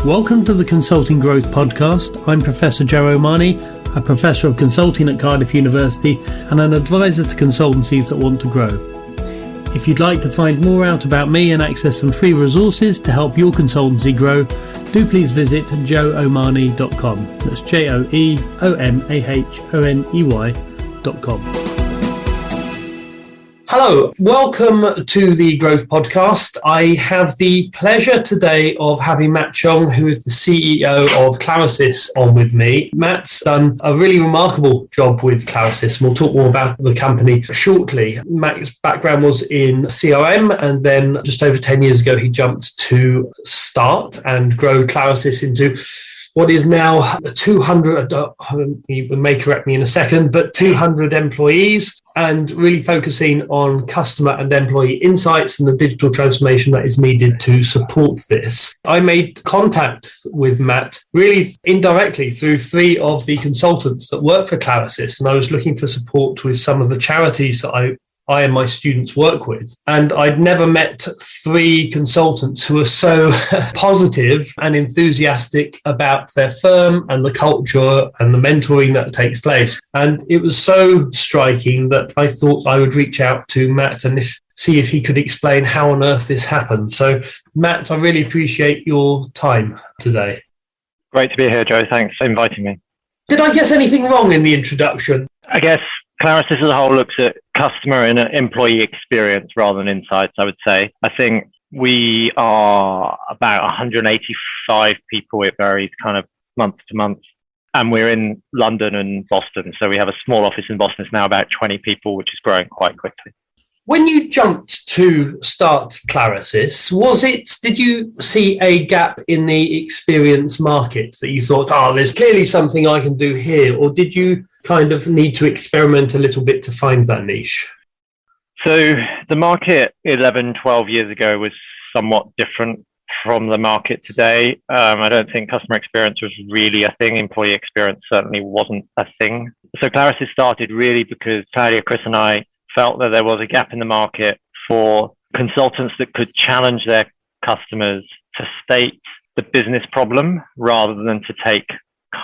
Welcome to the Consulting Growth Podcast. I'm Professor Joe O'Mahony, a Professor of Consulting at Cardiff University and an advisor to consultancies that want to grow. If you'd like to find more out about me and access some free resources to help your consultancy grow, do please visit joeomahony.com. That's joeomahoney.com. Hello, welcome to the Growth Podcast. I have the pleasure today of having Matt Cheung, who is the CEO of Clarasys, on with me. Matt's done a really remarkable job with Clarasys, and we'll talk more about the company shortly. Matt's background was in CRM, and then just over 10 years ago, he jumped to start and grow Clarasys into what is now 200, you may correct me in a second, but 200 employees, and really focusing on customer and employee insights and the digital transformation that is needed to support this. I made contact with Matt really indirectly through three of the consultants that work for Clarasys, and I was looking for support with some of the charities that I and my students work with. And I'd never met three consultants who are so positive and enthusiastic about their firm and the culture and the mentoring that takes place. And it was so striking that I thought I would reach out to Matt and see if he could explain how on earth this happened. So, Matt, I really appreciate your time today. Great to be here, Joe. Thanks for inviting me. Did I get anything wrong in the introduction? I guess Clarasys as a whole looks at customer and employee experience rather than insights, I would say. I think we are about 185 people. It varies kind of month to month. And we're in London and Boston. So we have a small office in Boston. It's now about 20 people, which is growing quite quickly. When you jumped to start Clarasys, did you see a gap in the experience market that you thought, there's clearly something I can do here? Or did you kind of need to experiment a little bit to find that niche? So the market 11, 12 years ago was somewhat different from the market today. I don't think customer experience was really a thing. Employee experience certainly wasn't a thing. So Clarasys started really because Claudia, Chris and I felt that there was a gap in the market for consultants that could challenge their customers to state the business problem rather than to take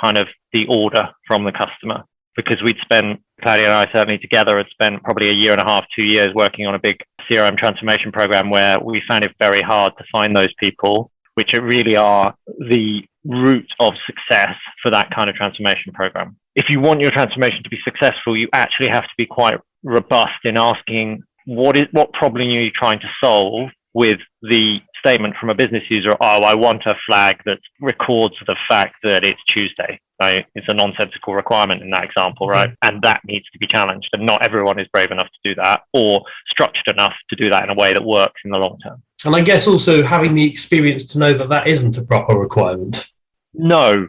kind of the order from the customer. Because Claudia and I certainly together had spent probably a year and a half, 2 years working on a big CRM transformation program where we found it very hard to find those people, which really are the root of success for that kind of transformation program. If you want your transformation to be successful, you actually have to be quite robust in asking what problem are you trying to solve with the statement from a business user, I want a flag that records the fact that it's Tuesday. Right? It's a nonsensical requirement in that example, right? And that needs to be challenged. And not everyone is brave enough to do that or structured enough to do that in a way that works in the long term. And I guess also having the experience to know that that isn't a proper requirement. No.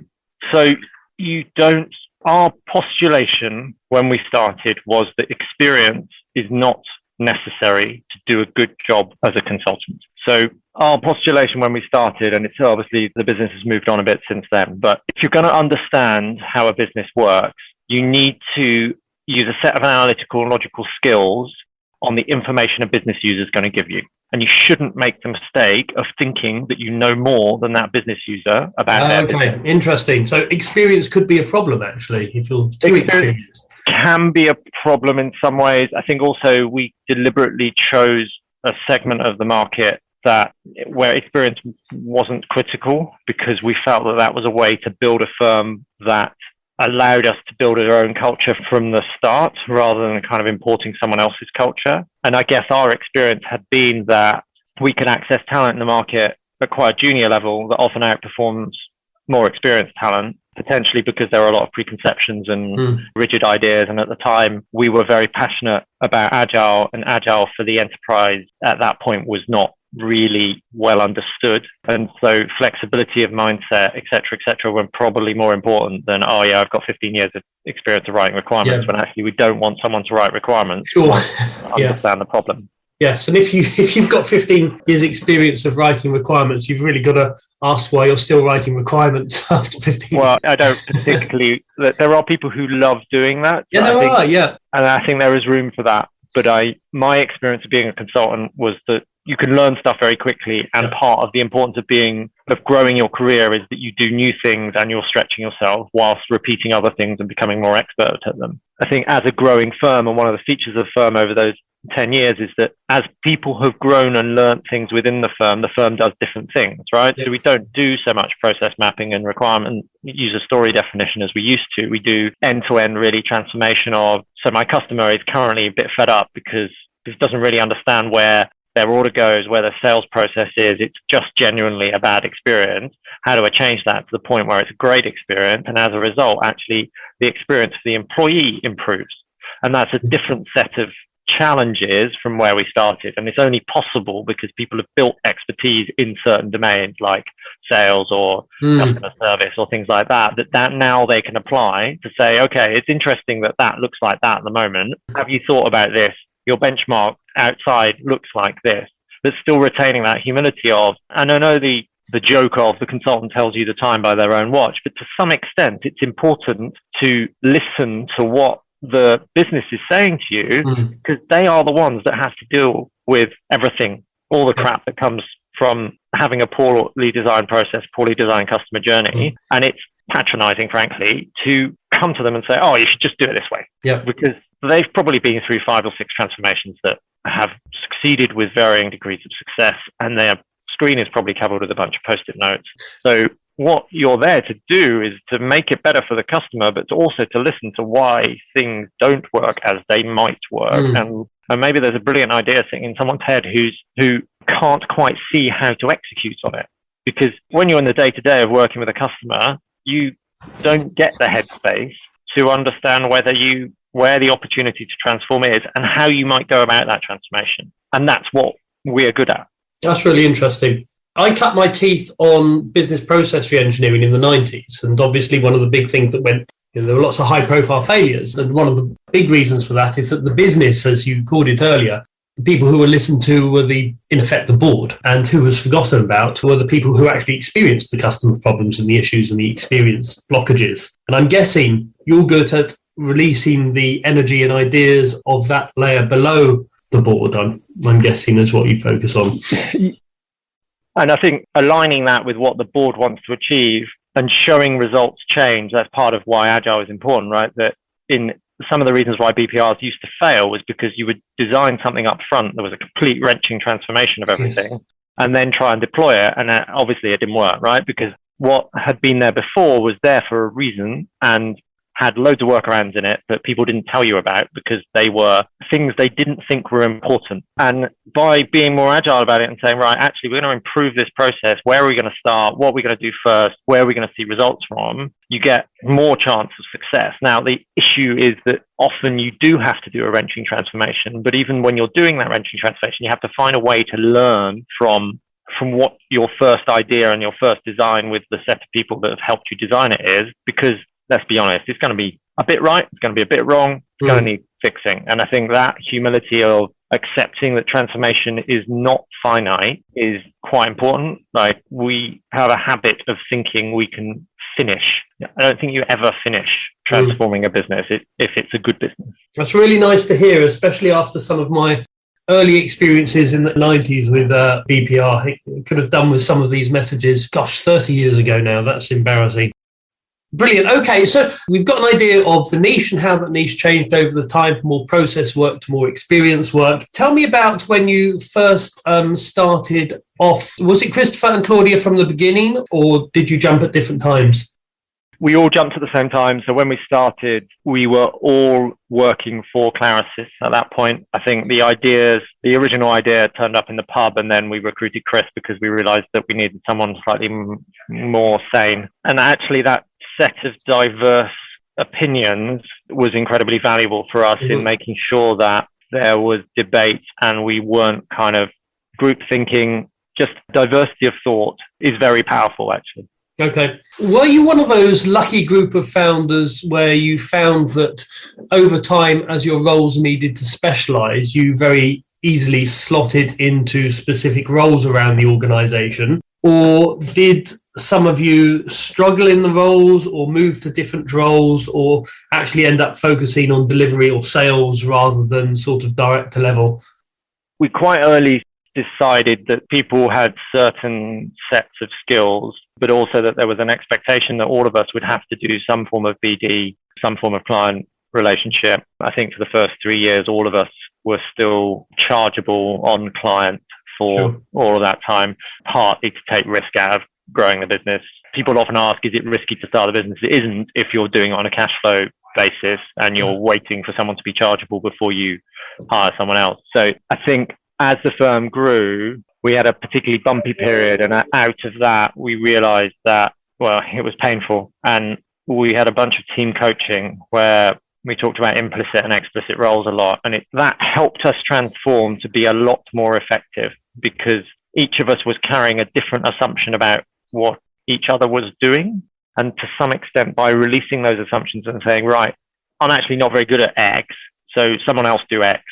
So you don't. Our postulation when we started was that experience is not necessary to do a good job as a consultant. So our postulation when we started, and it's obviously the business has moved on a bit since then, but if you're going to understand how a business works, you need to use a set of analytical and logical skills on the information a business user is going to give you. And you shouldn't make the mistake of thinking that you know more than that business user about their business. Interesting. So experience could be a problem, actually, if you're too experienced. Can be a problem in some ways. I think also we deliberately chose a segment of the market where experience wasn't critical because we felt that was a way to build a firm that allowed us to build our own culture from the start rather than kind of importing someone else's culture. And I guess our experience had been that we can access talent in the market at quite a junior level that often outperforms more experienced talent, potentially because there are a lot of preconceptions and rigid ideas. And at the time, we were very passionate about Agile, and Agile for the enterprise at that point was not really well understood. And so flexibility of mindset, et cetera, were probably more important than, I've got 15 years of experience of writing requirements, when actually we don't want someone to write requirements. Sure. Understand the problem. Yes, and if you've got 15 years experience of writing requirements, you've really got to ask why you're still writing requirements after 15 Well, I don't particularly... There are people who love doing that. Yeah, there are, yeah. And I think there is room for that. But my experience of being a consultant was that you can learn stuff very quickly, and part of the importance of being of growing your career is that you do new things and you're stretching yourself whilst repeating other things and becoming more expert at them. I think as a growing firm, and one of the features of the firm over those 10 years is that as people have grown and learnt things within the firm does different things, right? Yeah. So we don't do so much process mapping and requirement user story definition as we used to. We do end-to-end really transformation of, so my customer is currently a bit fed up because he doesn't really understand where their order goes, where the sales process is. It's just genuinely a bad experience. How do I change that to the point where it's a great experience? And as a result, actually, the experience for the employee improves. And that's a different set of challenges from where we started. And it's only possible because people have built expertise in certain domains like sales or customer service or things like that, that now they can apply to say, okay, it's interesting that looks like that at the moment. Have you thought about this? Your benchmark outside looks like this, but still retaining that humility of, and I know the joke of the consultant tells you the time by their own watch, but to some extent, it's important to listen to what the business is saying to you, because they are the ones that have to deal with everything, all the crap that comes from having a poorly designed process, poorly designed customer journey. And it's patronizing, frankly, to come to them and say, oh, you should just do it this way. Yeah. Because they've probably been through 5 or 6 transformations that have succeeded with varying degrees of success, and their screen is probably covered with a bunch of post-it notes. So what you're there to do is to make it better for the customer, but also to listen to why things don't work as they might work. And maybe there's a brilliant idea sitting in someone's head who can't quite see how to execute on it. Because when you're in the day-to-day of working with a customer, you don't get the headspace to understand where the opportunity to transform is and how you might go about that transformation. And that's what we're good at. That's really interesting. I cut my teeth on business process re-engineering in the 90s. And obviously one of the big things that went, there were lots of high profile failures. And one of the big reasons for that is that the business, as you called it earlier, the people who were listened to were in effect, the board, and who was forgotten about were the people who actually experienced the customer problems and the issues and the experience blockages. And I'm guessing you're good at releasing the energy and ideas of that layer below the board, I'm guessing, is what you focus on. And I think aligning that with what the board wants to achieve and showing results change, that's part of why Agile is important, right? That in some of the reasons why BPRs used to fail was because you would design something up front that was a complete wrenching transformation of everything, and then try and deploy it. And obviously it didn't work, right? Because what had been there before was there for a reason and had loads of workarounds in it that people didn't tell you about because they were things they didn't think were important. And by being more agile about it and saying, right, actually, we're going to improve this process. Where are we going to start? What are we going to do first? Where are we going to see results from? You get more chance of success. Now, the issue is that often you do have to do a wrenching transformation. But even when you're doing that wrenching transformation, you have to find a way to learn from what your first idea and your first design with the set of people that have helped you design it is, because let's be honest, it's going to be a bit right, it's going to be a bit wrong, it's going to need fixing. And I think that humility of accepting that transformation is not finite is quite important. Like, we have a habit of thinking we can finish. I don't think you ever finish transforming a business if it's a good business. That's really nice to hear, especially after some of my early experiences in the 90s with BPR. It could have done with some of these messages, 30 years ago now. That's embarrassing. Brilliant. Okay, so we've got an idea of the niche and how that niche changed over the time from more process work to more experience work. Tell me about when you first started off. Was it Christopher and Claudia from the beginning, or did you jump at different times? We all jumped at the same time. So when we started, we were all working for Clarasys at that point. I think the original idea turned up in the pub, and then we recruited Chris because we realized that we needed someone slightly more sane. And actually that set of diverse opinions was incredibly valuable for us in making sure that there was debate and we weren't kind of group thinking. Just diversity of thought is very powerful, actually. Okay. Were you one of those lucky group of founders where you found that over time, as your roles needed to specialize, you very easily slotted into specific roles around the organization? Or did some of you struggle in the roles or move to different roles, or actually end up focusing on delivery or sales rather than sort of director level? We quite early decided that people had certain sets of skills, but also that there was an expectation that all of us would have to do some form of BD, some form of client relationship. I think for the first 3 years, all of us were still chargeable on client for all of that time, partly to take risk out of growing the business. People often ask, is it risky to start a business? It isn't if you're doing it on a cash flow basis and you're waiting for someone to be chargeable before you hire someone else. So I think as the firm grew, we had a particularly bumpy period, and out of that, we realized that, well, it was painful. And we had a bunch of team coaching where we talked about implicit and explicit roles a lot. And that helped us transform to be a lot more effective, because each of us was carrying a different assumption about what each other was doing. And to some extent, by releasing those assumptions and saying, right, I'm actually not very good at X, so someone else do X,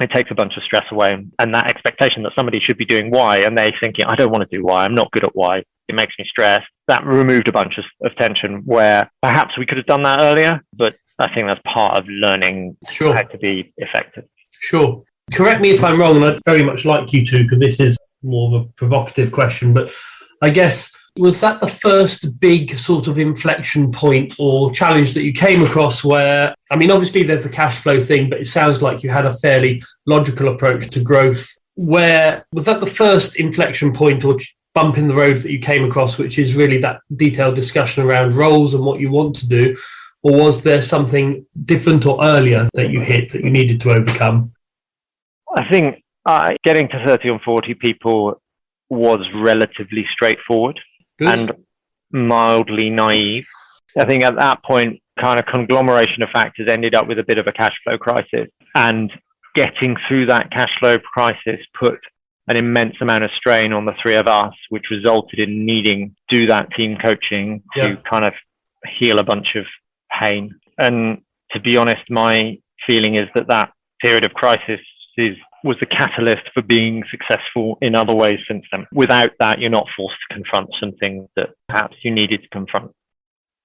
it takes a bunch of stress away. And that expectation that somebody should be doing Y, and they're thinking, I don't want to do Y, I'm not good at Y, it makes me stressed. That removed a bunch of tension, where perhaps we could have done that earlier, but I think that's part of learning how to be effective. Sure. Correct me if I'm wrong, and I'd very much like you to, because this is more of a provocative question, but I guess, was that the first big sort of inflection point or challenge that you came across where, I mean, obviously there's the cash flow thing, but it sounds like you had a fairly logical approach to growth. Where was that the first inflection point or bump in the road that you came across, which is really that detailed discussion around roles and what you want to do? Or was there something different or earlier that you hit that you needed to overcome? I think getting to 30 or 40 people was relatively straightforward. Good. And mildly naive. I think at that point, kind of conglomeration of factors ended up with a bit of a cash flow crisis. And getting through that cash flow crisis put an immense amount of strain on the three of us, which resulted in needing to do that team coaching to kind of heal a bunch of pain. And to be honest, my feeling is that period of crisis was the catalyst for being successful in other ways since then. Without that, you're not forced to confront some things that perhaps you needed to confront.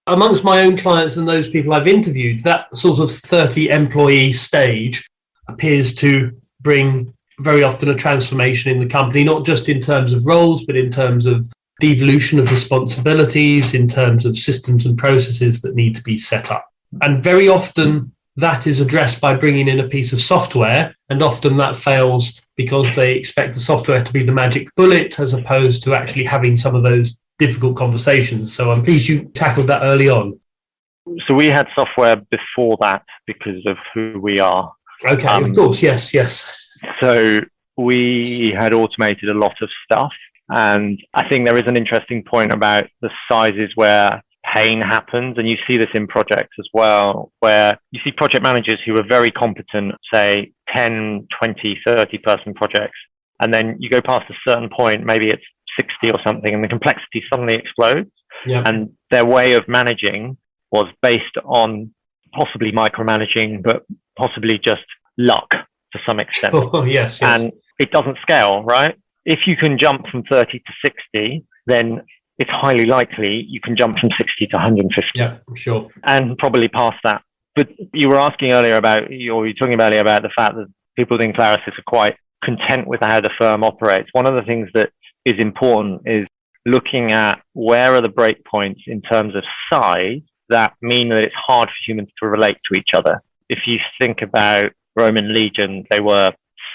Amongst my own clients and those people I've interviewed, that sort of 30 employee stage appears to bring very often a transformation in the company, not just in terms of roles, but in terms of devolution of responsibilities, in terms of systems and processes that need to be set up. And very often that is addressed by bringing in a piece of software, and often that fails because they expect the software to be the magic bullet as opposed to actually having some of those difficult conversations. So I'm pleased you tackled that early on. So we had software before that because of who we are. Okay, of course, yes. So we had automated a lot of stuff. And I think there is an interesting point about the sizes where pain happens, and you see this in projects as well, where you see project managers who are very competent, say 10, 20, 30 person projects, and then you go past a certain point, maybe it's 60 or something, and the complexity suddenly explodes. And their way of managing was based on possibly micromanaging, but possibly just luck to some extent. Yes. And it doesn't scale, right? If you can jump from 30 to 60, then it's highly likely you can jump from 60 to 150. Yeah, sure. And probably past that. But you were asking earlier about, or you were talking earlier about the fact that people in Clarasys are quite content with how the firm operates. One of the things that is important is looking at where are the breakpoints in terms of size that mean that it's hard for humans to relate to each other. If you think about Roman legions, they were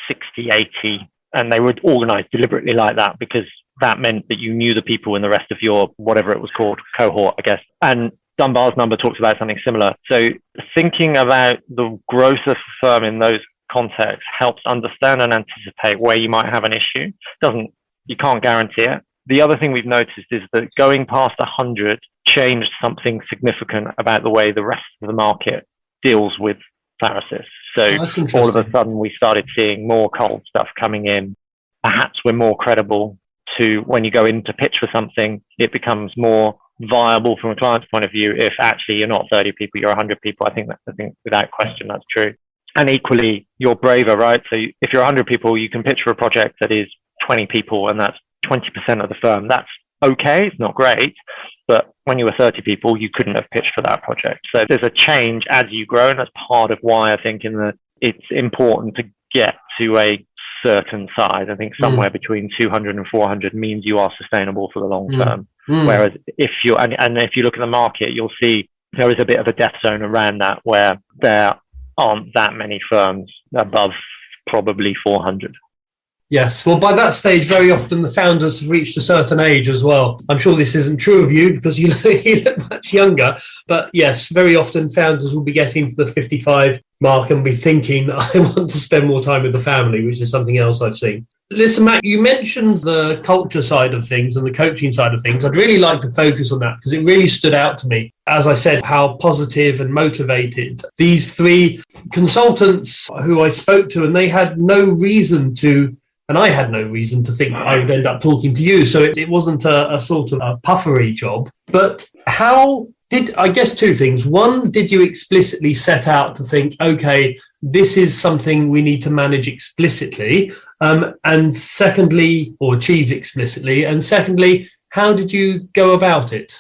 60, 80, and they were organized deliberately like that because that meant that you knew the people in the rest of your, whatever it was called, cohort, I guess. And Dunbar's number talks about something similar. So thinking about the growth of the firm in those contexts helps understand and anticipate where you might have an issue. You can't guarantee it. The other thing we've noticed is that going past 100 changed something significant about the way the rest of the market deals with Clarasys. So all of a sudden we started seeing more cold stuff coming in. Perhaps we're more credible to when you go in to pitch for something, it becomes more viable from a client's point of view. If actually you're not 30 people, you're 100 people, I think without question that's true. And equally, you're braver, right? So if you're 100 people, you can pitch for a project that is 20 people, and that's 20% of the firm. That's okay. It's not great. But when you were 30 people, you couldn't have pitched for that project. So there's a change as you grow, and that's part of why I think it's important to get to a certain size. I think somewhere between 200 and 400 means you are sustainable for the long term. Whereas if you and if you look at the market, you'll see there is a bit of a death zone around that, where there aren't that many firms above probably 400. Yes. Well, by that stage, very often the founders have reached a certain age as well. I'm sure this isn't true of you because you look much younger. But yes, very often founders will be getting to the 55 mark and be thinking, I want to spend more time with the family, which is something else I've seen. Listen, Matt, you mentioned the culture side of things and the coaching side of things. I'd really like to focus on that because it really stood out to me. As I said, how positive and motivated these three consultants who I spoke to, and they had no reason to, and I had no reason to think that I would end up talking to you. So it wasn't a sort of a puffery job. But how did, I guess two things. One, did you explicitly set out to think, okay, this is something we need to manage explicitly? And secondly, or achieve explicitly. And secondly, how did you go about it?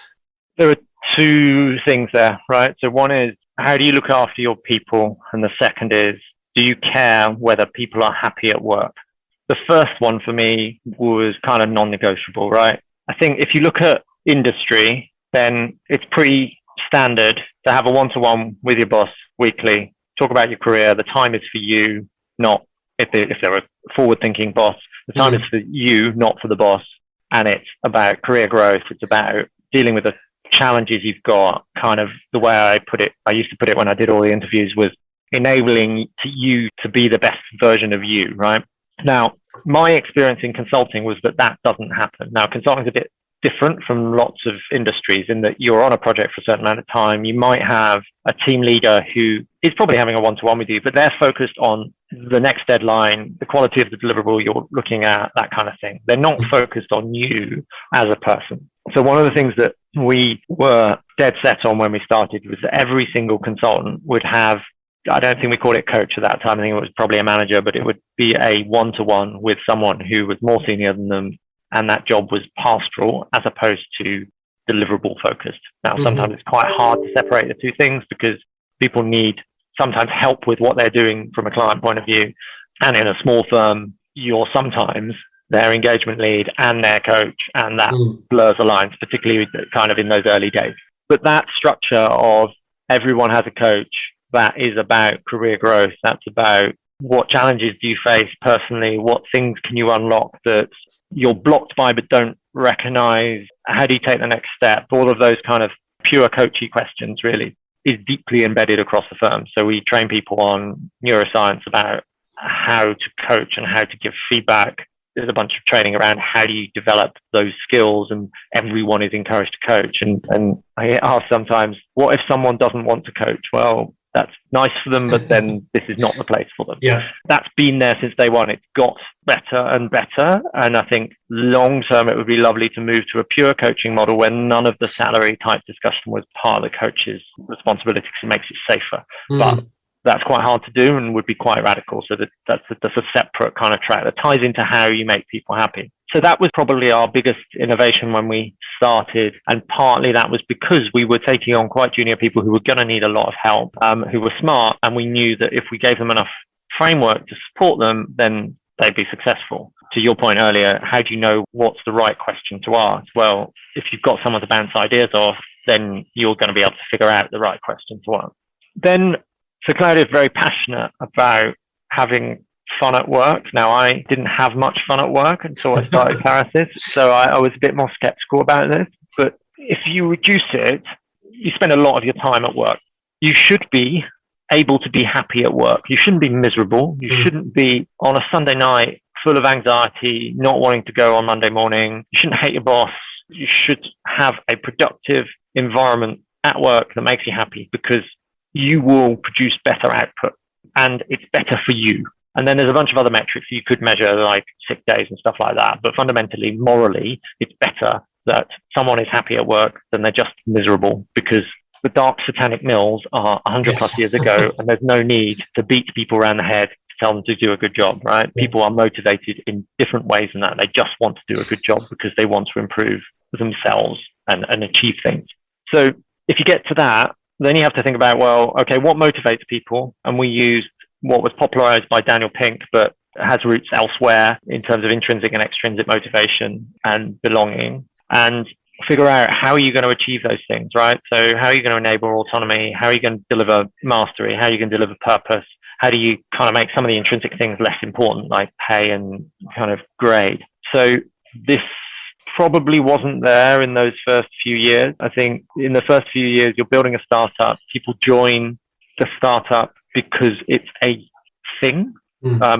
There are two things there, right? So one is, how do you look after your people? And the second is, do you care whether people are happy at work? The first one for me was kind of non-negotiable, right? I think if you look at industry, then it's pretty standard to have a one-to-one with your boss weekly, talk about your career. The time is for you, not if they're a forward-thinking boss. The time is for you, not for the boss. And it's about career growth. It's about dealing with the challenges you've got. Kind of the way I used to put it when I did all the interviews, was enabling you to be the best version of you, right? Now, my experience in consulting was that doesn't happen. Now, consulting is a bit different from lots of industries in that you're on a project for a certain amount of time. You might have a team leader who is probably having a one-to-one with you, but they're focused on the next deadline, the quality of the deliverable you're looking at, that kind of thing. They're not focused on you as a person. So one of the things that we were dead set on when we started was that every single consultant would have, I don't think we called it coach at that time. I think it was probably a manager, but it would be a one-to-one with someone who was more senior than them. And that job was pastoral as opposed to deliverable focused. Now, sometimes it's quite hard to separate the two things because people need sometimes help with what they're doing from a client point of view. And in a small firm, you're sometimes their engagement lead and their coach, and that blurs the lines, particularly kind of in those early days. But that structure of everyone has a coach, that is about career growth. That's about what challenges do you face personally? What things can you unlock that you're blocked by but don't recognize? How do you take the next step? All of those kind of pure coachy questions really is deeply embedded across the firm. So we train people on neuroscience about how to coach and how to give feedback. There's a bunch of training around how do you develop those skills, and everyone is encouraged to coach. And I ask sometimes, what if someone doesn't want to coach? Well, that's nice for them, but then this is not the place for them. Yeah. That's been there since day one. It's got better and better. And I think long term, it would be lovely to move to a pure coaching model where none of the salary type discussion was part of the coach's responsibility, because it makes it safer. But that's quite hard to do and would be quite radical. So that's a separate kind of track that ties into how you make people happy. So that was probably our biggest innovation when we started. And partly that was because we were taking on quite junior people who were going to need a lot of help, who were smart. And we knew that if we gave them enough framework to support them, then they'd be successful. To your point earlier, how do you know what's the right question to ask? Well, if you've got someone to bounce ideas off, then you're going to be able to figure out the right question to ask. Then, so Claudia is very passionate about having fun at work. Now, I didn't have much fun at work until I started Clarasys, so I was a bit more skeptical about this. But if you reduce it, you spend a lot of your time at work. You should be able to be happy at work. You shouldn't be miserable. You shouldn't be on a Sunday night full of anxiety, not wanting to go on Monday morning. You shouldn't hate your boss. You should have a productive environment at work that makes you happy, because you will produce better output and it's better for you. And then there's a bunch of other metrics you could measure, like sick days and stuff like that. But fundamentally, morally, it's better that someone is happy at work than they're just miserable, because the dark satanic mills are 100 plus years ago, and there's no need to beat people around the head to tell them to do a good job, right? People are motivated in different ways than that. They just want to do a good job because they want to improve themselves and achieve things. So if you get to that, then you have to think about, well, okay, what motivates people? And we used what was popularized by Daniel Pink, but has roots elsewhere in terms of intrinsic and extrinsic motivation and belonging, and figure out how are you going to achieve those things, right? So how are you going to enable autonomy? How are you going to deliver mastery? How are you going to deliver purpose? How do you kind of make some of the intrinsic things less important, like pay and kind of grade? So this probably wasn't there in those first few years. I think in the first few years, you're building a startup. People join the startup because it's a thing.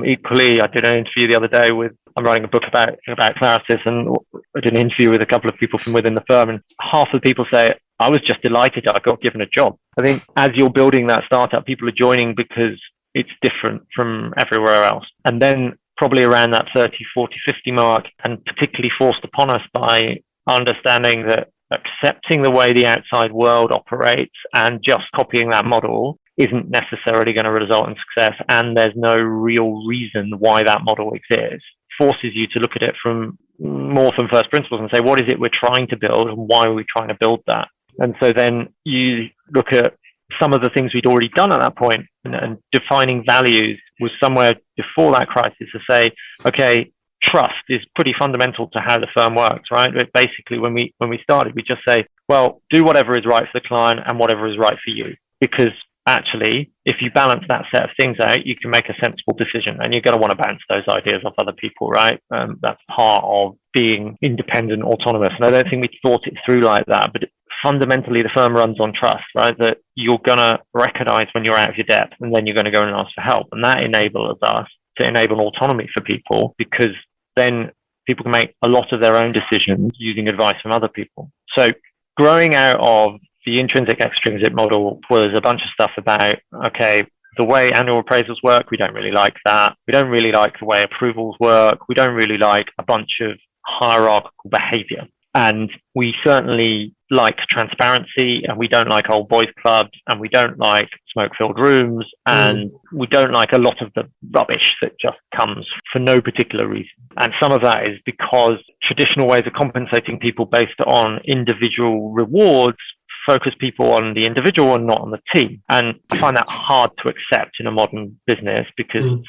Equally, I did an interview the other day I'm writing a book about Clarasys, and I did an interview with a couple of people from within the firm, and half the people say, I was just delighted I got given a job. I think as you're building that startup, people are joining because it's different from everywhere else. And then probably around that 30, 40, 50 mark, and particularly forced upon us by understanding that accepting the way the outside world operates and just copying that model isn't necessarily going to result in success, and there's no real reason why that model exists, forces you to look at it from more from first principles and say, what is it we're trying to build and why are we trying to build that? And so then you look at some of the things we'd already done at that point, and defining values was somewhere before that crisis to say, okay, trust is pretty fundamental to how the firm works, right? But basically, when we started, we just say, well, do whatever is right for the client and whatever is right for you. Because actually, if you balance that set of things out, you can make a sensible decision, and you're going to want to bounce those ideas off other people, right? That's part of being independent, autonomous. And I don't think we thought it through like that, but fundamentally, the firm runs on trust, right? That you're going to recognize when you're out of your depth, and then you're going to go and ask for help. And that enables us to enable autonomy for people, because then people can make a lot of their own decisions using advice from other people. So growing out of the intrinsic extrinsic model was a bunch of stuff about, okay, the way annual appraisals work, we don't really like that. We don't really like the way approvals work. We don't really like a bunch of hierarchical behavior. And we certainly like transparency, and we don't like old boys clubs, and we don't like smoke-filled rooms, and we don't like a lot of the rubbish that just comes for no particular reason. And some of that is because traditional ways of compensating people based on individual rewards focus people on the individual and not on the team. And I find that hard to accept in a modern business because,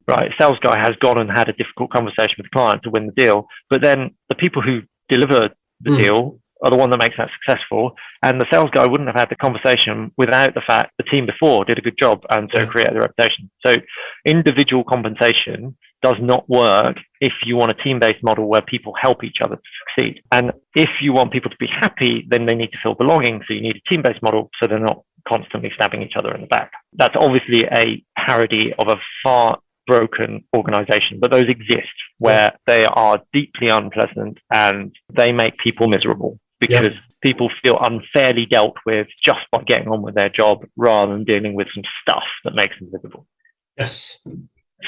right, a sales guy has gone and had a difficult conversation with the client to win the deal, but then the people who deliver the deal are the one that makes that successful. And the sales guy wouldn't have had the conversation without the fact the team before did a good job and so created a reputation. So individual compensation does not work if you want a team-based model where people help each other to succeed. And if you want people to be happy, then they need to feel belonging. So you need a team-based model so they're not constantly stabbing each other in the back. That's obviously a parody of a far broken organization, but those exist where they are deeply unpleasant and they make people miserable because people feel unfairly dealt with just by getting on with their job rather than dealing with some stuff that makes them miserable. Yes.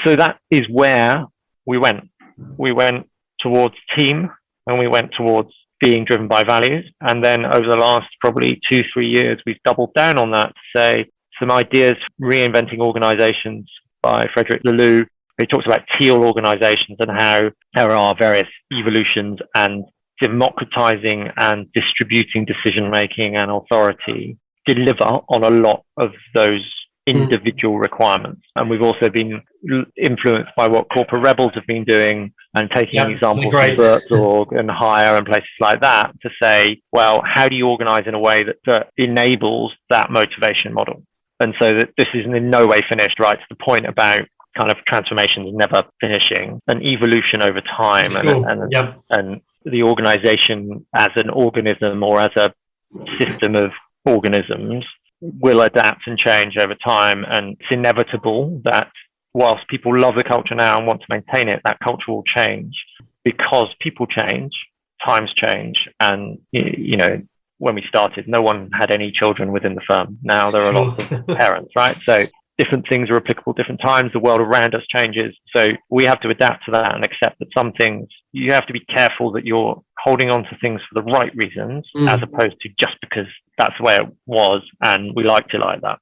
So that is where we went. We went towards team, and we went towards being driven by values. And then over the last probably 2-3 years, we've doubled down on that to say some ideas, reinventing organizations by Frederick Laloux. He talks about teal organizations and how there are various evolutions, and democratizing and distributing decision-making and authority deliver on a lot of those individual requirements. And we've also been influenced by what corporate rebels have been doing and taking examples from Bertsorg and Hire and places like that to say, well, how do you organize in a way that enables that motivation model? And so that this is in no way finished, right? To the point about kind of transformations never finishing, an evolution over time, and the organization as an organism or as a system of organisms will adapt and change over time. And it's inevitable that whilst people love the culture now and want to maintain it, that culture will change because people change, times change. And, you know, when we started, no one had any children within the firm. Now there are lots of parents, right? So different things are applicable different times. The world around us changes. So we have to adapt to that and accept that some things, you have to be careful that you're holding on to things for the right reasons as opposed to just because that's the way it was and we liked it like that.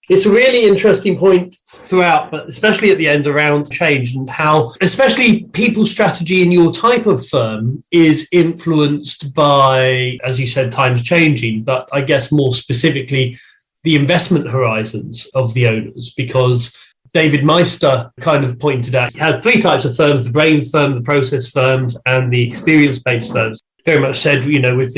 It's a really interesting point throughout, but especially at the end around change and how, especially people's strategy in your type of firm is influenced by, as you said, times changing, but I guess more specifically, the investment horizons of the owners, because David Meister kind of pointed out. You had three types of firms: the brain firm, the process firms, and the experience-based firms. Very much said, with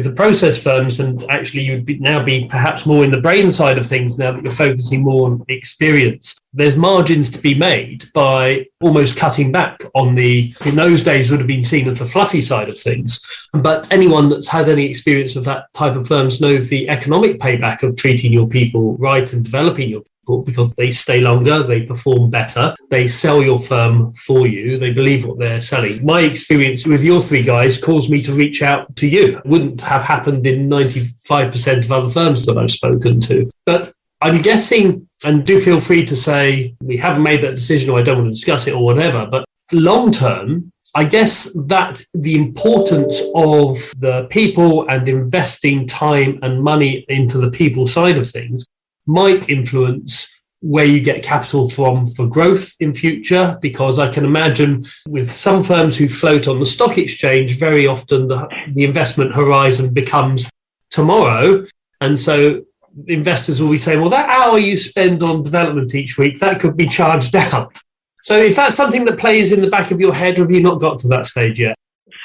the process firms, and actually you'd now be perhaps more in the brain side of things now that you're focusing more on experience. There's margins to be made by almost cutting back on in those days would have been seen as the fluffy side of things. But anyone that's had any experience of that type of firms knows the economic payback of treating your people right and developing your people, because they stay longer, they perform better, they sell your firm for you, they believe what they're selling. My experience with your three guys caused me to reach out to you. It wouldn't have happened in 95% of other firms that I've spoken to. But I'm guessing, and do feel free to say we haven't made that decision or I don't want to discuss it or whatever, but long term, I guess that the importance of the people and investing time and money into the people side of things might influence where you get capital from for growth in future, because I can imagine with some firms who float on the stock exchange, very often the investment horizon becomes tomorrow. And so investors will be saying, well, that hour you spend on development each week, that could be charged out. So if that's something that plays in the back of your head, have you not got to that stage yet?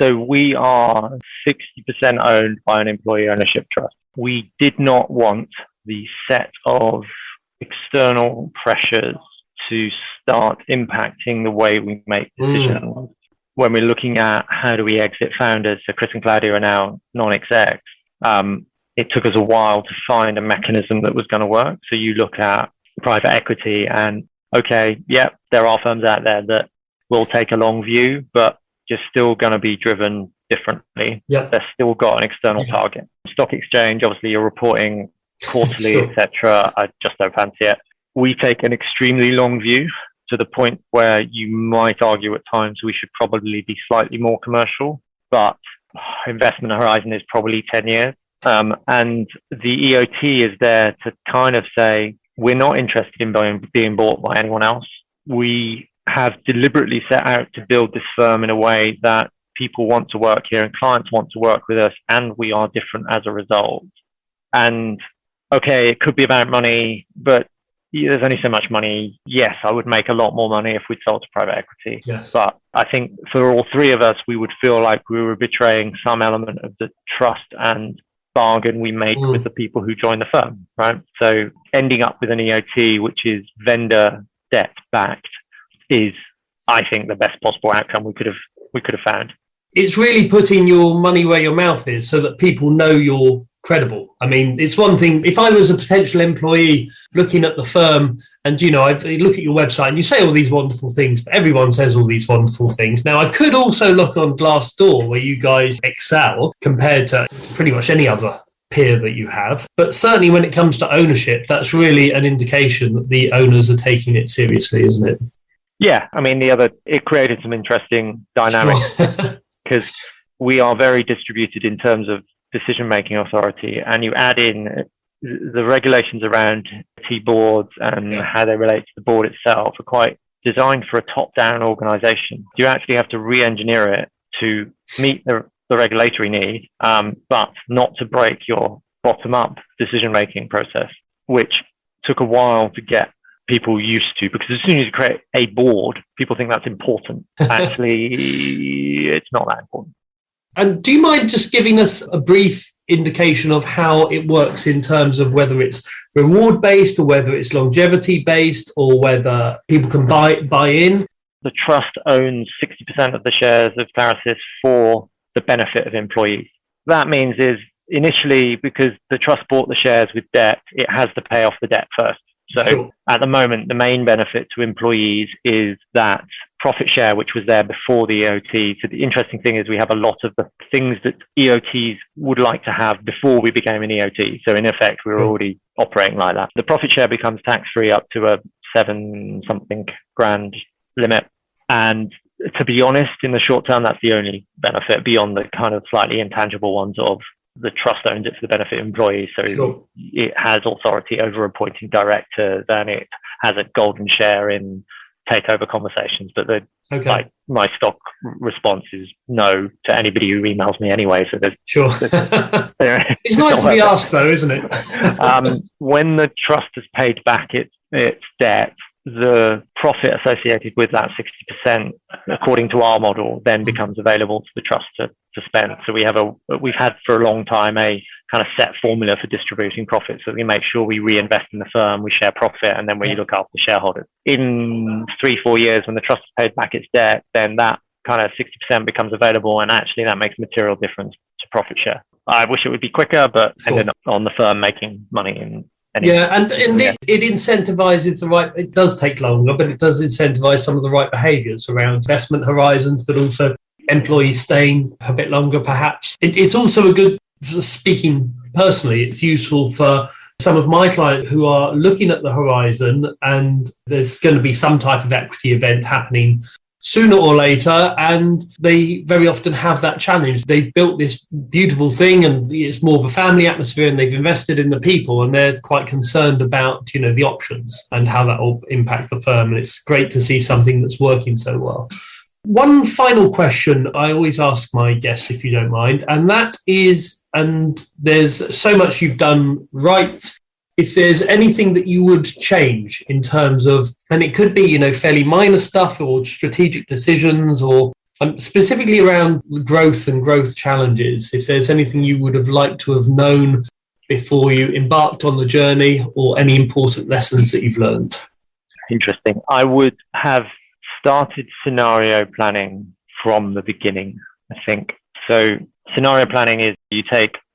So we are 60% owned by an employee ownership trust. We did not want the set of external pressures to start impacting the way we make decisions. When we're looking at how do we exit founders, so Chris and Claudia are now non-execs, it took us a while to find a mechanism that was going to work. So you look at private equity and, okay, there are firms out there that will take a long view, but you're still going to be driven differently. Yeah. They've still got an external target. Stock exchange, obviously you're reporting quarterly, Sure. etc. I just don't fancy it. We take an extremely long view to the point where you might argue at times we should probably be slightly more commercial, but investment horizon is probably 10 years. And the EOT is there to kind of say, we're not interested in being bought by anyone else. We have deliberately set out to build this firm in a way that people want to work here and clients want to work with us, and we are different as a result. And okay, it could be about money, but there's only so much money. Yes, I would make a lot more money if we'd sold to private equity. Yes. But I think for all three of us, we would feel like we were betraying some element of the trust and bargain we make with the people who join the firm, right? So ending up with an EOT, which is vendor debt backed, is, I think, the best possible outcome we could have found. It's really putting your money where your mouth is so that people know you're credible. I mean, it's one thing, if I was a potential employee looking at the firm and, I look at your website and you say all these wonderful things, but everyone says all these wonderful things. Now, I could also look on Glassdoor where you guys excel compared to pretty much any other peer that you have. But certainly when it comes to ownership, that's really an indication that the owners are taking it seriously, isn't it? Yeah. I mean, it created some interesting dynamics because we are very distributed in terms of decision-making authority, and you add in the regulations around T boards and how they relate to the board itself are quite designed for a top-down organization. You actually have to re-engineer it to meet the regulatory need, but not to break your bottom-up decision-making process, which took a while to get people used to, because as soon as you create a board, people think that's important. Actually, it's not that important. And do you mind just giving us a brief indication of how it works in terms of whether it's reward-based or whether it's longevity-based or whether people can buy in? The trust owns 60% of the shares of Clarasys for the benefit of employees. That means is initially, because the trust bought the shares with debt, it has to pay off the debt first. So Sure. At the moment, the main benefit to employees is that profit share, which was there before the EOT. So the interesting thing is we have a lot of the things that EOTs would like to have before we became an EOT. So in effect, we were already operating like that. The profit share becomes tax-free up to a 7-something grand limit. And to be honest, in the short term, that's the only benefit beyond the kind of slightly intangible ones of the trust owns it for the benefit of employees. So Sure. It has authority over appointing directors, and it has a golden share in takeover conversations. But like my stock response is no to anybody who emails me anyway. So there's Sure. It's nice to be asked though, isn't it? When the trust has paid back its debt, the profit associated with that 60%, according to our model, then becomes available to the trust to spend. So we've had for a long time a kind of set formula for distributing profits. So we make sure we reinvest in the firm, we share profit, and then we look after shareholders. In 3-4 years, when the trust has paid back its debt, then that kind of 60% becomes available, and actually that makes a material difference to profit share. I wish it would be quicker, but ended up on the firm making money in. And it incentivizes it does take longer, but it does incentivize some of the right behaviors around investment horizons, but also employees staying a bit longer, perhaps. It's also a good, speaking personally, it's useful for some of my clients who are looking at the horizon, and there's going to be some type of equity event happening sooner or later, and they very often have that challenge. They've built this beautiful thing, and it's more of a family atmosphere, and they've invested in the people, and they're quite concerned about, the options and how that will impact the firm. And it's great to see something that's working so well. One final question I always ask my guests, if you don't mind, and that is, and there's so much you've done right, if there's anything that you would change in terms of, and it could be, fairly minor stuff or strategic decisions, or specifically around growth and growth challenges, if there's anything you would have liked to have known before you embarked on the journey, or any important lessons that you've learned. Interesting. I would have started scenario planning from the beginning, I think. So scenario planning is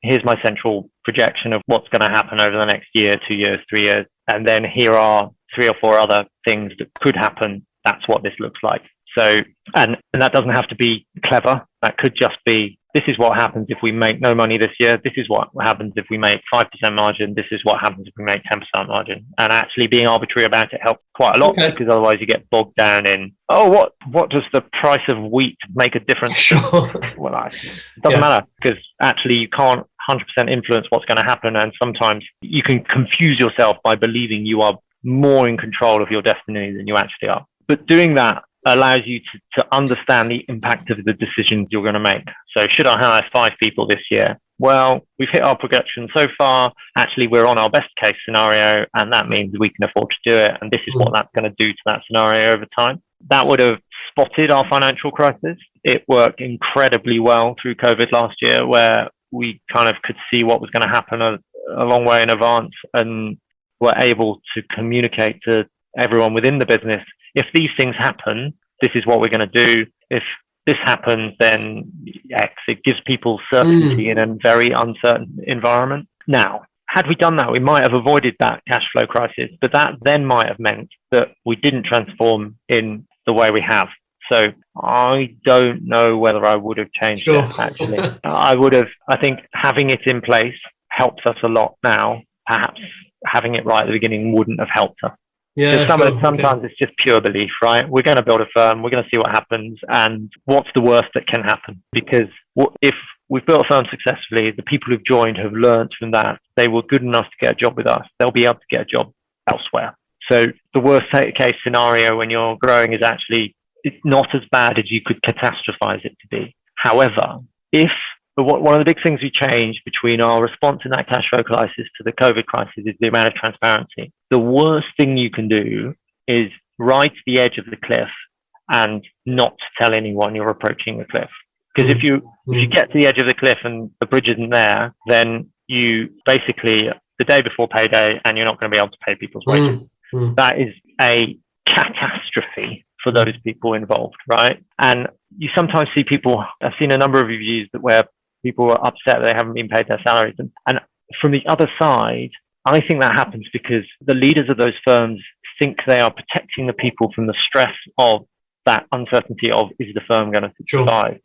here's my central projection of what's going to happen over the next year, 2 years, 3 years. And then here are 3 or 4 other things that could happen. That's what this looks like. So, and that doesn't have to be clever. That could just be, this is what happens if we make no money this year. This is what happens if we make 5% margin. This is what happens if we make 10% margin. And actually being arbitrary about it helps quite a lot, because otherwise you get bogged down in, what does the price of wheat make a difference? Sure. Well, it doesn't matter, because actually you can't 100% influence what's going to happen. And sometimes you can confuse yourself by believing you are more in control of your destiny than you actually are. But doing that allows you to understand the impact of the decisions you're going to make. So should I hire 5 people this year? Well, we've hit our projection so far. Actually, we're on our best case scenario, and that means we can afford to do it. And this is what that's going to do to that scenario over time. That would have spotted our financial crisis. It worked incredibly well through COVID last year, where we kind of could see what was going to happen a long way in advance, and were able to communicate to everyone within the business, if these things happen, this is what we're going to do. If this happens, then X. It gives people certainty in a very uncertain environment. Now, had we done that, we might have avoided that cash flow crisis, but that then might have meant that we didn't transform in the way we have. So I don't know whether I would have changed it, actually. I think having it in place helps us a lot now. Perhaps having it right at the beginning wouldn't have helped us. Yeah, sometimes it's just pure belief, right? We're going to build a firm, we're going to see what happens, and what's the worst that can happen? Because if we've built a firm successfully, the people who've joined have learned from that. They were good enough to get a job with us. They'll be able to get a job elsewhere. So the worst case scenario when you're growing is actually it's not as bad as you could catastrophize it to be. However, one of the big things we changed between our response in that cash flow crisis to the COVID crisis is the amount of transparency. The worst thing you can do is ride to the edge of the cliff and not tell anyone you're approaching the cliff. Because if you get to the edge of the cliff and the bridge isn't there, then you basically, the day before payday, and you're not going to be able to pay people's wages. That is a catastrophe for those people involved, right? And you sometimes see people, I've seen a number of reviews where people are upset they haven't been paid their salaries. And from the other side, I think that happens because the leaders of those firms think they are protecting the people from the stress of that uncertainty of, is the firm going to survive?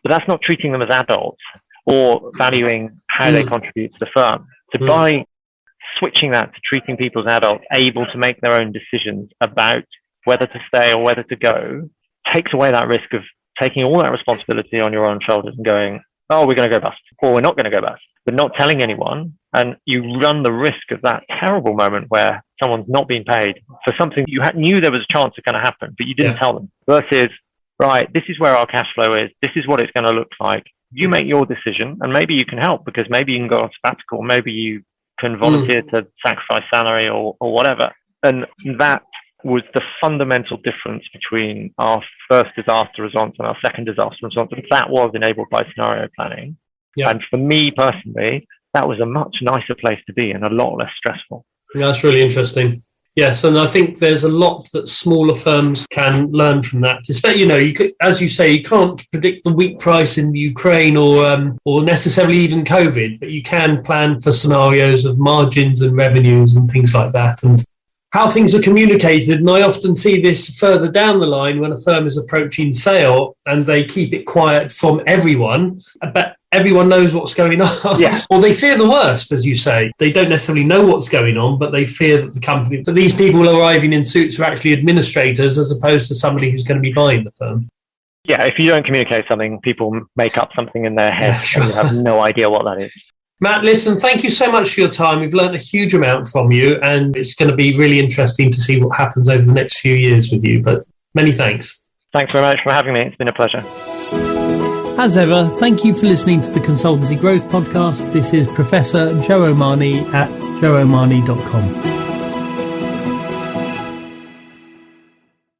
But that's not treating them as adults or valuing how they contribute to the firm. So by switching that to treating people as adults, able to make their own decisions about whether to stay or whether to go, takes away that risk of taking all that responsibility on your own shoulders and going, oh, we're going to go bust, or we're not going to go bust, but not telling anyone. And you run the risk of that terrible moment where someone's not being paid for something you knew there was a chance of going to happen, but you didn't tell them. Versus, right, this is where our cash flow is. This is what it's going to look like. You make your decision, and maybe you can help because maybe you can go on sabbatical, maybe you can volunteer to sacrifice salary or whatever. And that was the fundamental difference between our first disaster response and our second disaster response. And that was enabled by scenario planning. Yeah. And for me personally, that was a much nicer place to be and a lot less stressful. Yeah, that's really interesting. Yes, and I think there's a lot that smaller firms can learn from that. You could, as you say, you can't predict the wheat price in the Ukraine or necessarily even COVID, but you can plan for scenarios of margins and revenues and things like that, and how things are communicated. And I often see this further down the line when a firm is approaching sale and they keep it quiet from everyone, but everyone knows what's going on. Yeah. Or they fear the worst, as you say. They don't necessarily know what's going on, but they fear that these people arriving in suits are actually administrators as opposed to somebody who's going to be buying the firm. Yeah, if you don't communicate something, people make up something in their head. Yeah, sure. And you have no idea what that is. Matt, listen, thank you so much for your time. We've learned a huge amount from you, and it's going to be really interesting to see what happens over the next few years with you. But many thanks. Thanks very much for having me. It's been a pleasure. As ever, thank you for listening to the Consultancy Growth Podcast. This is Professor Joe Omani at joeomani.com.